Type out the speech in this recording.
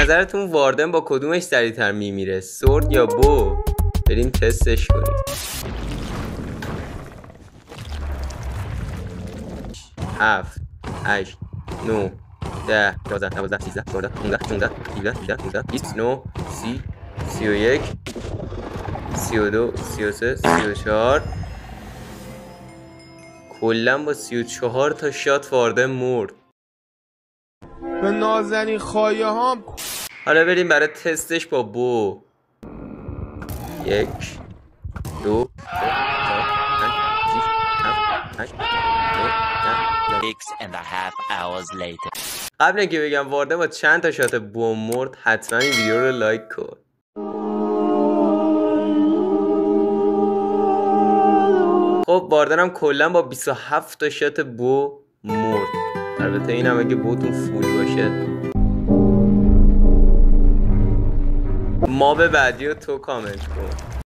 نظرتون واردن با کدومش سریعتر میمیره؟ سورد یا بو؟ بریم تستش کنیم. 7 8 9 10 11 12 13 14 15 16 17 18 19 20 29 30 31 32 33 34 کلا با 34 تا شات واردن مرد. به نازنین خواهی هام. حالا بریم برای تستش با بو. 1 2 قبل اینکه بگم واردن با چند تا شات بو مرد، حتما این ویدیو رو لایک کن. خب واردن هم کلا با 27 تا شات بو مرد. البته این هم اگه بوتون فول باشه. ما به بعدی رو تو کامنت کن.